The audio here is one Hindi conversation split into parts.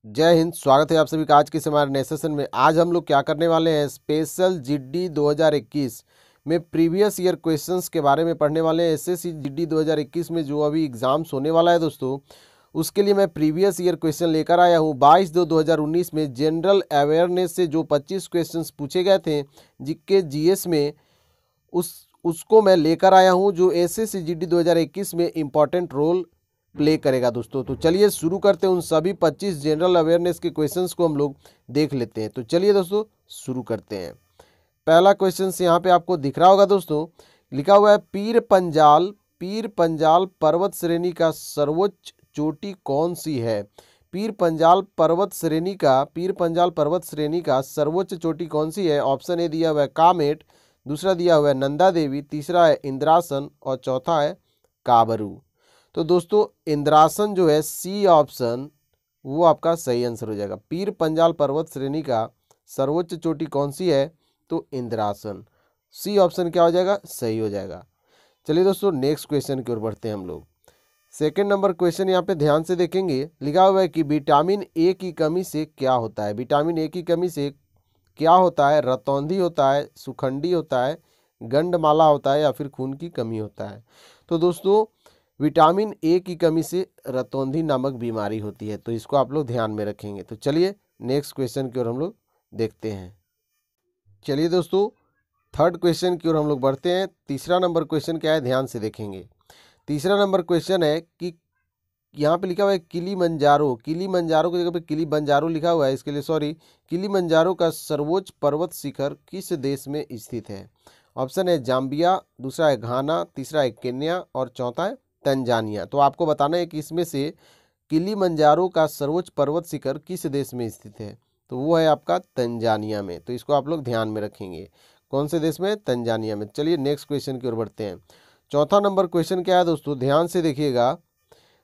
जय हिंद। स्वागत है आप सभी का आज के इस हमारे नए सेशन में। आज हम लोग क्या करने वाले हैं, स्पेशल जीडी 2021 में प्रीवियस ईयर क्वेश्चंस के बारे में पढ़ने वाले हैं। एसएससी जीडी 2021 में जो अभी एग्जाम्स होने वाला है दोस्तों, उसके लिए मैं प्रीवियस ईयर क्वेश्चन लेकर आया हूँ। 22/2/2019 में जनरल अवेयरनेस से जो 25 क्वेश्चंस पूछे गए थे जिसके जीएस में, उसको मैं लेकर आया हूँ, जो एसएससी जीडी 2021 में इम्पॉर्टेंट रोल प्ले करेगा दोस्तों। तो चलिए शुरू करते हैं। उन सभी 25 जनरल अवेयरनेस के क्वेश्चंस को हम लोग देख लेते हैं। तो चलिए दोस्तों शुरू करते हैं। पहला क्वेश्चन यहाँ पे आपको दिख रहा होगा दोस्तों, लिखा हुआ है पीर पंजाल पर्वत श्रेणी का सर्वोच्च चोटी कौन सी है। पीर पंजाल पर्वत श्रेणी का सर्वोच्च चोटी कौन सी है। ऑप्शन ए दिया हुआ है कामेट, दूसरा दिया हुआ है नंदा देवी, तीसरा है इंद्रासन और चौथा है काबरू। तो दोस्तों इंद्रासन जो है सी ऑप्शन, वो आपका सही आंसर हो जाएगा। पीर पंजाल पर्वत श्रेणी का सर्वोच्च चोटी कौन सी है, तो इंद्रासन। सी ऑप्शन क्या हो जाएगा, सही हो जाएगा। चलिए दोस्तों नेक्स्ट क्वेश्चन की ओर बढ़ते हैं हम लोग। सेकंड नंबर क्वेश्चन यहाँ पे ध्यान से देखेंगे, लिखा हुआ है कि विटामिन ए की कमी से क्या होता है। विटामिन ए की कमी से क्या होता है। रतौंधी होता है, सुखंडी होता है, गंडमाला होता है या फिर खून की कमी होता है। तो दोस्तों विटामिन ए की कमी से रतौंधी नामक बीमारी होती है, तो इसको आप लोग ध्यान में रखेंगे। तो चलिए नेक्स्ट क्वेश्चन की ओर हम लोग देखते हैं। चलिए दोस्तों थर्ड क्वेश्चन की ओर हम लोग बढ़ते हैं। तीसरा नंबर क्वेश्चन क्या है, ध्यान से देखेंगे। तीसरा नंबर क्वेश्चन है कि यहाँ पे लिखा हुआ है किलीमंजारो की जगह पे किलीबंजारो लिखा हुआ है, इसके लिए सॉरी। किलीमंजारो का सर्वोच्च पर्वत शिखर किस देश में स्थित है। ऑप्शन है जाम्बिया, दूसरा है घाना, तीसरा है केन्या और चौथा है तंजानिया। तो आपको बताना है कि इसमें से किलीमंजारो का सर्वोच्च पर्वत शिखर किस देश में स्थित है, तो वो है आपका तंजानिया में। तो इसको आप लोग ध्यान में रखेंगे, कौन से देश में, तंजानिया में। चलिए नेक्स्ट क्वेश्चन की ओर बढ़ते हैं। चौथा नंबर क्वेश्चन क्या है दोस्तों, ध्यान से देखिएगा।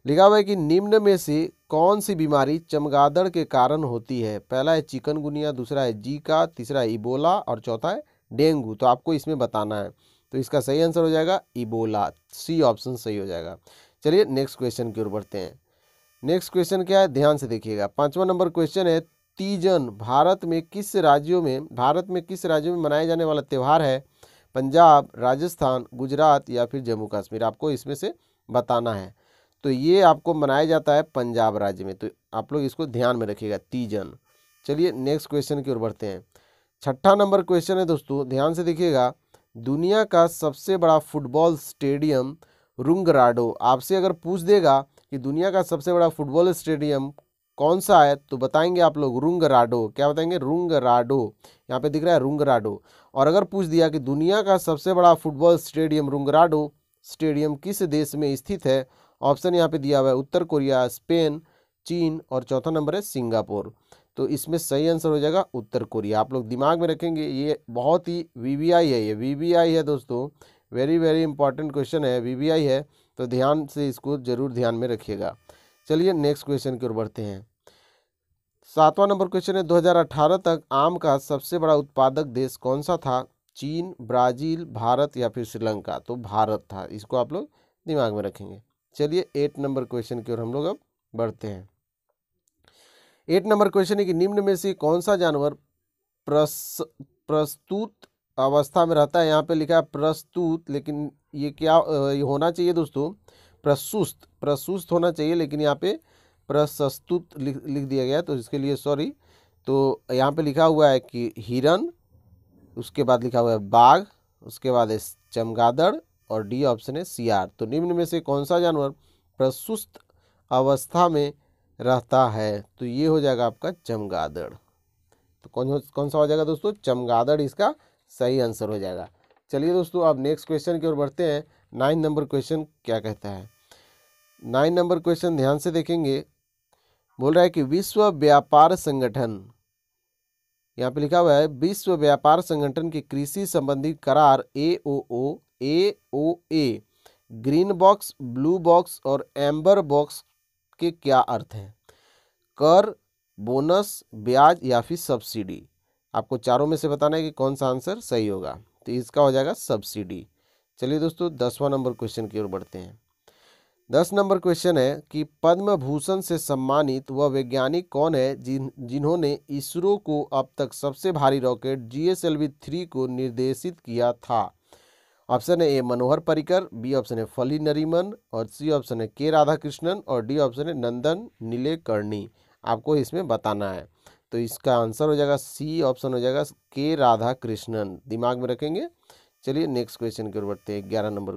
लिखा हुआ है कि निम्न में से कौन सी बीमारी चमगादड़ के कारण होती है। पहला है चिकनगुनिया, दूसरा है जीका, तीसरा है इबोला और चौथा है डेंगू। तो आपको इसमें बताना है, तो इसका सही आंसर हो जाएगा इबोला। सी ऑप्शन सही हो जाएगा। चलिए नेक्स्ट क्वेश्चन की ओर बढ़ते हैं। नेक्स्ट क्वेश्चन क्या है, ध्यान से देखिएगा। पांचवा नंबर क्वेश्चन है तीजन भारत में किस राज्यों में मनाया जाने वाला त्यौहार है। पंजाब, राजस्थान, गुजरात या फिर जम्मू कश्मीर। आपको इसमें से बताना है। तो ये आपको मनाया जाता है पंजाब राज्य में, तो आप लोग इसको ध्यान में रखिएगा, तीजन। चलिए नेक्स्ट क्वेश्चन की ओर बढ़ते हैं। छठा नंबर क्वेश्चन है दोस्तों, ध्यान से देखिएगा। दुनिया का सबसे बड़ा फुटबॉल स्टेडियम रुंगराडो। आपसे अगर पूछ देगा कि दुनिया का सबसे बड़ा फुटबॉल स्टेडियम कौन सा है, तो बताएंगे आप लोग रुंगराडो। क्या बताएंगे, रुंगराडो। यहाँ पे दिख रहा है रुंगराडो। और अगर पूछ दिया कि दुनिया का सबसे बड़ा फुटबॉल स्टेडियम रुंगराडो स्टेडियम किस देश में स्थित है, ऑप्शन यहाँ पे दिया हुआ है उत्तर कोरिया, स्पेन, चीन और चौथा नंबर है सिंगापुर। तो इसमें सही आंसर हो जाएगा उत्तर कोरिया। आप लोग दिमाग में रखेंगे, ये बहुत ही वीवीआई है, ये वीवीआई है दोस्तों, वेरी वेरी इंपॉर्टेंट क्वेश्चन है, वीवीआई है। तो ध्यान से इसको जरूर ध्यान में रखिएगा। चलिए नेक्स्ट क्वेश्चन की ओर बढ़ते हैं। सातवां नंबर क्वेश्चन है 2018 तक आम का सबसे बड़ा उत्पादक देश कौन सा था। चीन, ब्राजील, भारत या फिर श्रीलंका। तो भारत था, इसको आप लोग दिमाग में रखेंगे। चलिए 8 नंबर क्वेश्चन की ओर हम लोग अब बढ़ते हैं। 8 नंबर क्वेश्चन है कि निम्न में से कौन सा जानवर प्रस्तुत अवस्था में रहता है। यहाँ पे लिखा है प्रस्तुत, लेकिन ये क्या ये होना चाहिए दोस्तों, प्रसुस्त होना चाहिए, लेकिन यहाँ पे प्रस्तुत लिख दिया गया, तो इसके लिए सॉरी। तो यहाँ पे लिखा हुआ है कि हिरन, उसके बाद लिखा हुआ है बाघ, उसके बाद है चमगादड़ और डी ऑप्शन है सियार। तो निम्न में से कौन सा जानवर प्रसुस्त अवस्था में रहता है, तो ये हो जाएगा आपका चमगादड़। तो कौन सा हो जाएगा दोस्तों, चमगादड़ इसका सही आंसर हो जाएगा। चलिए दोस्तों अब नेक्स्ट क्वेश्चन की ओर बढ़ते हैं। 9 नंबर क्वेश्चन क्या कहता है। 9 नंबर क्वेश्चन ध्यान से देखेंगे, बोल रहा है कि विश्व व्यापार संगठन, यहाँ पे लिखा हुआ है विश्व व्यापार संगठन के कृषि संबंधी करार AOA green box, blue box और एम्बर बॉक्स के क्या अर्थ हैं। कर, बोनस, ब्याज या फिर सब्सिडी। आपको चारों में से बताना है कि कौन सा आंसर सही होगा, तो इसका हो जाएगा सब्सिडी। चलिए दोस्तों 10वां नंबर क्वेश्चन की ओर बढ़ते हैं। 10 नंबर क्वेश्चन है कि पद्म भूषण से सम्मानित वह वैज्ञानिक कौन है जिन्होंने इसरो को अब तक सबसे भारी रॉकेट GSLV-3 को निर्देशित किया था। ऑप्शन है ए मनोहर पर्रिकर, बी ऑप्शन है फली नरीमन, और सी ऑप्शन है के राधाकृष्णन, और डी ऑप्शन है नंदन नीलेकर्णी। आपको इसमें बताना है, तो इसका आंसर हो जाएगा सी ऑप्शन हो जाएगा के राधाकृष्णन। दिमाग में रखेंगे। चलिए नेक्स्ट क्वेश्चन की ओर बढ़ते हैं। 11 नंबर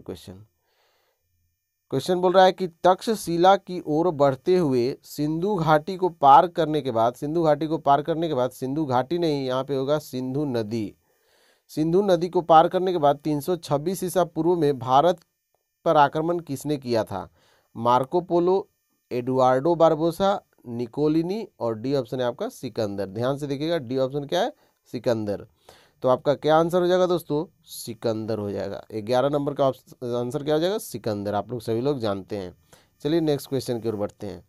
क्वेश्चन बोल रहा है कि तक्षशिला की ओर बढ़ते हुए सिंधु घाटी को पार करने के बाद सिंधु घाटी नहीं, यहाँ पे होगा सिंधु नदी को पार करने के बाद 326 ईसा पूर्व में भारत पर आक्रमण किसने किया था? मार्को पोलो, एडुआर्डो बारबोसा, निकोलिनी, और डी ऑप्शन है आपका सिकंदर। ध्यान से देखिएगा, डी ऑप्शन क्या है? सिकंदर। तो आपका क्या आंसर हो जाएगा दोस्तों? सिकंदर हो जाएगा। 11 नंबर का आंसर क्या हो जाएगा? सिकंदर। आप लोग सभी लोग जानते हैं। चलिए नेक्स्ट क्वेश्चन की ओर बढ़ते हैं।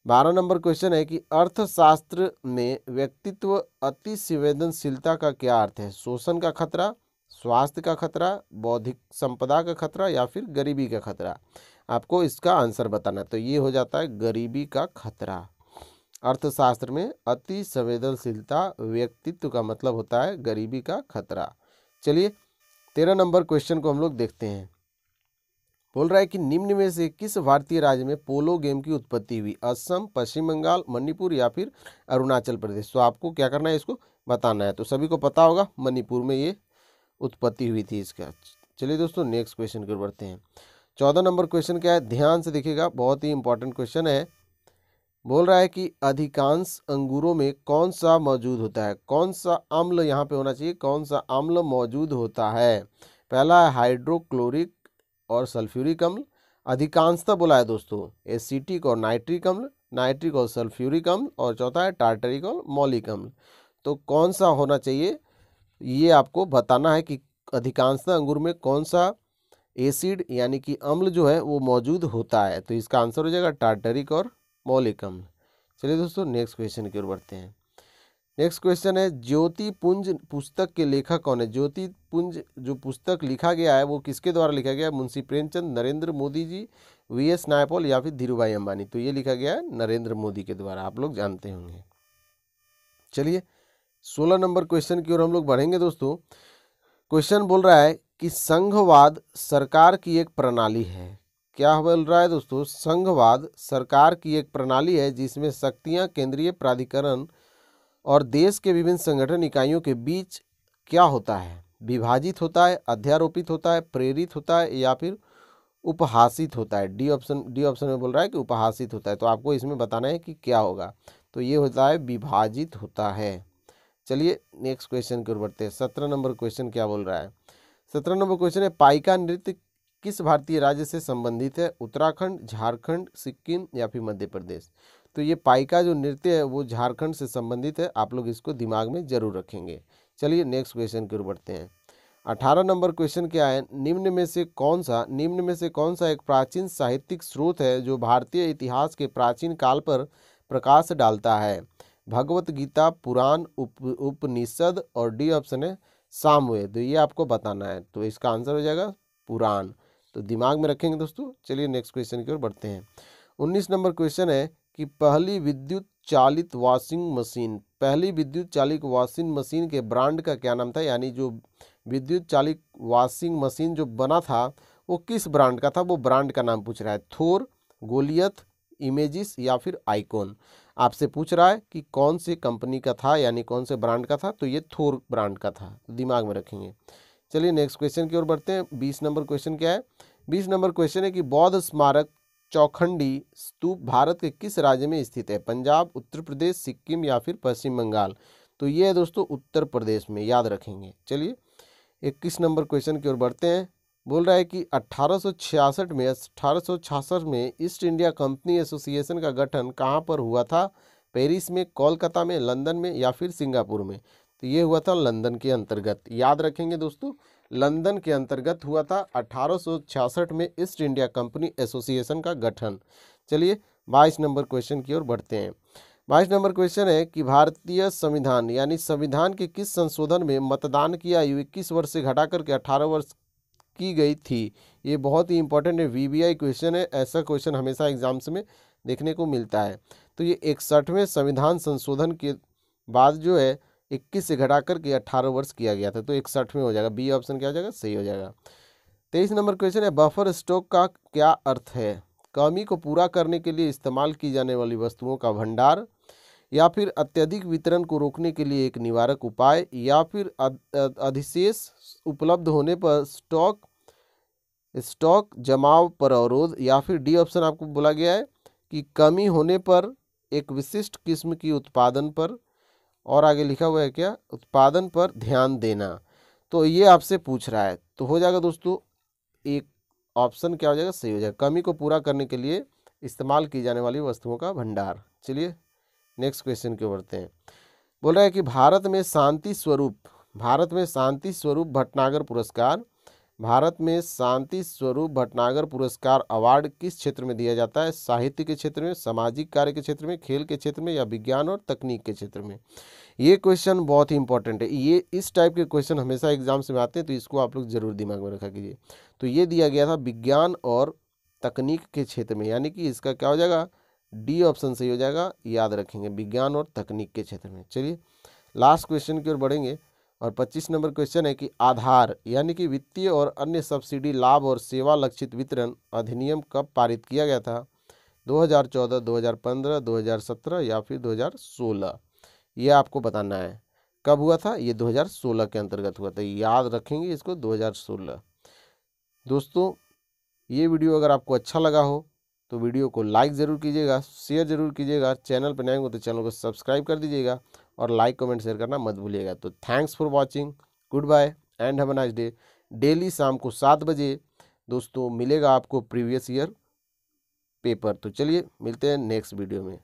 12 नंबर क्वेश्चन है कि अर्थशास्त्र में व्यक्तित्व अति संवेदनशीलता का क्या अर्थ है? शोषण का खतरा, स्वास्थ्य का खतरा, बौद्धिक संपदा का खतरा, या फिर गरीबी का खतरा? आपको इसका आंसर बताना है। तो ये हो जाता है गरीबी का खतरा। अर्थशास्त्र में अति संवेदनशीलता व्यक्तित्व का मतलब होता है गरीबी का खतरा। चलिए 13 नंबर क्वेश्चन को हम लोग देखते हैं। बोल रहा है कि निम्न में से किस भारतीय राज्य में पोलो गेम की उत्पत्ति हुई? असम, पश्चिम बंगाल, मणिपुर, या फिर अरुणाचल प्रदेश? तो आपको क्या करना है, इसको बताना है। तो सभी को पता होगा मणिपुर में ये उत्पत्ति हुई थी इसका। चलिए दोस्तों नेक्स्ट क्वेश्चन की ओर बढ़ते हैं। 14 नंबर क्वेश्चन क्या है? ध्यान से देखिएगा, बहुत ही इंपॉर्टेंट क्वेश्चन है। बोल रहा है कि अधिकांश अंगूरों में कौन सा मौजूद होता है? कौन सा अम्ल यहाँ पे होना चाहिए? कौन सा अम्ल मौजूद होता है? पहला है हाइड्रोक्लोरिक और सल्फ्यूरिक अम्ल। अधिकांशतः बोला है दोस्तों एसिटिक और नाइट्रिक अम्ल, नाइट्रिक और सल्फ्यूरिक अम्ल, और चौथा है टार्टरिक और मौलिक अम्ल। तो कौन सा होना चाहिए ये आपको बताना है कि अधिकांशतः अंगूर में कौन सा एसिड यानी कि अम्ल जो है वो मौजूद होता है। तो इसका आंसर हो जाएगा टार्टरिक और मौलिक अम्ल। चलिए दोस्तों नेक्स्ट क्वेश्चन की ओर बढ़ते हैं। नेक्स्ट क्वेश्चन है ज्योतिपुंज पुस्तक के लेखक कौन है? ज्योतिपुंज जो पुस्तक लिखा गया है वो किसके द्वारा लिखा गया है? मुंशी प्रेमचंद, नरेंद्र मोदी जी, VS नायपॉल, या फिर धीरूभाई अंबानी? तो ये लिखा गया है नरेंद्र मोदी के द्वारा, आप लोग जानते होंगे। चलिए 16 नंबर क्वेश्चन की ओर हम लोग बढ़ेंगे दोस्तों। क्वेश्चन बोल रहा है कि संघवाद सरकार की एक प्रणाली है। क्या बोल रहा है दोस्तों? संघवाद सरकार की एक प्रणाली है जिसमें शक्तियां केंद्रीय प्राधिकरण और देश के विभिन्न संगठन इकाइयों के बीच क्या होता है? विभाजित होता है, अध्यारोपित होता है, प्रेरित होता है, या फिर उपहासित होता है? डी ऑप्शन में बोल रहा है कि उपहासित होता है। तो आपको इसमें बताना है कि क्या होगा। तो ये होता है विभाजित होता है। चलिए नेक्स्ट क्वेश्चन की ओर बढ़ते हैं। 17 नंबर क्वेश्चन क्या बोल रहा है? 17 नंबर क्वेश्चन है पाइका नृत्य किस भारतीय राज्य से संबंधित है? उत्तराखंड, झारखंड, सिक्किम, या फिर मध्य प्रदेश? तो ये पाइका जो नृत्य है वो झारखंड से संबंधित है। आप लोग इसको दिमाग में जरूर रखेंगे। चलिए नेक्स्ट क्वेश्चन की ओर बढ़ते हैं। 18 नंबर क्वेश्चन क्या है? निम्न में से कौन सा एक प्राचीन साहित्यिक स्रोत है जो भारतीय इतिहास के प्राचीन काल पर प्रकाश डालता है? भगवत गीता, पुराण, उपनिषद, और डी ऑप्शन है सामवेद। तो ये आपको बताना है। तो इसका आंसर हो जाएगा पुराण। तो दिमाग में रखेंगे दोस्तों। चलिए नेक्स्ट क्वेश्चन की ओर बढ़ते हैं। 19 नंबर क्वेश्चन है कि पहली विद्युत चालित वॉशिंग मशीन के ब्रांड का क्या नाम था? यानी जो विद्युत चालित वॉशिंग मशीन जो बना था वो किस ब्रांड का था? वो ब्रांड का नाम पूछ रहा है। थोर, गोलियथ, इमेजिस, या फिर आइकॉन? आपसे पूछ रहा है कि कौन से कंपनी का था, यानी कौन से ब्रांड का था। तो ये थोर ब्रांड का था। दिमाग में रखेंगे। चलिए नेक्स्ट क्वेश्चन की ओर बढ़ते हैं। 20 नंबर क्वेश्चन क्या है? 20 नंबर क्वेश्चन है कि बौद्ध स्मारक चौखंडी स्तूप भारत के किस राज्य में स्थित है? पंजाब, उत्तर प्रदेश, सिक्किम, या फिर पश्चिम बंगाल? तो ये है दोस्तों उत्तर प्रदेश में, याद रखेंगे। चलिए 21 नंबर क्वेश्चन की ओर बढ़ते हैं। बोल रहा है कि 1866 में ईस्ट इंडिया कंपनी एसोसिएशन का गठन कहाँ पर हुआ था? पेरिस में, कोलकाता में, लंदन में, या फिर सिंगापुर में? तो ये हुआ था लंदन के अंतर्गत। याद रखेंगे दोस्तों, लंदन के अंतर्गत हुआ था 1866 में ईस्ट इंडिया कंपनी एसोसिएशन का गठन। चलिए 22 नंबर क्वेश्चन की ओर बढ़ते हैं। 22 नंबर क्वेश्चन है कि भारतीय संविधान यानी संविधान के किस संशोधन में मतदान की आयु 21 वर्ष से घटाकर के 18 वर्ष की गई थी। ये बहुत ही इंपॉर्टेंट है, वीबीआई क्वेश्चन है, ऐसा क्वेश्चन हमेशा एग्जाम्स में देखने को मिलता है। तो ये 61वें संविधान संशोधन के बाद जो है 21 से घटा करके 18 वर्ष किया गया था, तो 61 में हो जाएगा। बी ऑप्शन क्या हो जाएगा, सही हो जाएगा। 23 नंबर क्वेश्चन है, बफर स्टॉक का क्या अर्थ है? कमी को पूरा करने के लिए इस्तेमाल की जाने वाली वस्तुओं का भंडार, या फिर अत्यधिक वितरण को रोकने के लिए एक निवारक उपाय, या फिर अधिशेष उपलब्ध होने पर स्टॉक जमाव पर अवरोध, या फिर डी ऑप्शन आपको बोला गया है कि कमी होने पर एक विशिष्ट किस्म की उत्पादन पर, और आगे लिखा हुआ है क्या, उत्पादन पर ध्यान देना। तो ये आपसे पूछ रहा है, तो हो जाएगा दोस्तों एक ऑप्शन क्या हो जाएगा, सही हो जाएगा, कमी को पूरा करने के लिए इस्तेमाल की जाने वाली वस्तुओं का भंडार। चलिए नेक्स्ट क्वेश्चन की ओर बढ़ते हैं। बोल रहा है कि भारत में शांति स्वरूप भटनागर पुरस्कार अवार्ड किस क्षेत्र में दिया जाता है? साहित्य के क्षेत्र में, सामाजिक कार्य के क्षेत्र में, खेल के क्षेत्र में, या विज्ञान और तकनीक के क्षेत्र में? ये क्वेश्चन बहुत ही इंपॉर्टेंट है, ये इस टाइप के क्वेश्चन हमेशा एग्जाम्स में आते हैं, तो इसको आप लोग जरूर दिमाग में रखा कीजिए। तो ये दिया गया था विज्ञान और तकनीक के क्षेत्र में, यानी कि इसका क्या हो जाएगा, डी ऑप्शन सही हो जाएगा, याद रखेंगे, विज्ञान और तकनीक के क्षेत्र में। चलिए लास्ट क्वेश्चन की ओर बढ़ेंगे, और 25 नंबर क्वेश्चन है कि आधार यानी कि वित्तीय और अन्य सब्सिडी लाभ और सेवा लक्षित वितरण अधिनियम कब पारित किया गया था? 2014, 2015, 2017 या फिर 2016? ये आपको बताना है कब हुआ था। ये 2016 के अंतर्गत हुआ था, याद रखेंगे इसको, 2016। दोस्तों ये वीडियो अगर आपको अच्छा लगा हो तो वीडियो को लाइक ज़रूर कीजिएगा, शेयर ज़रूर कीजिएगा, चैनल पर नए हो तो चैनल को सब्सक्राइब कर दीजिएगा, और लाइक कमेंट शेयर करना मत भूलिएगा। तो thanks for watching, goodbye and have a nice day. Daily शाम को 7 बजे दोस्तों मिलेगा आपको प्रीवियस ईयर पेपर। तो चलिए मिलते हैं नेक्स्ट वीडियो में।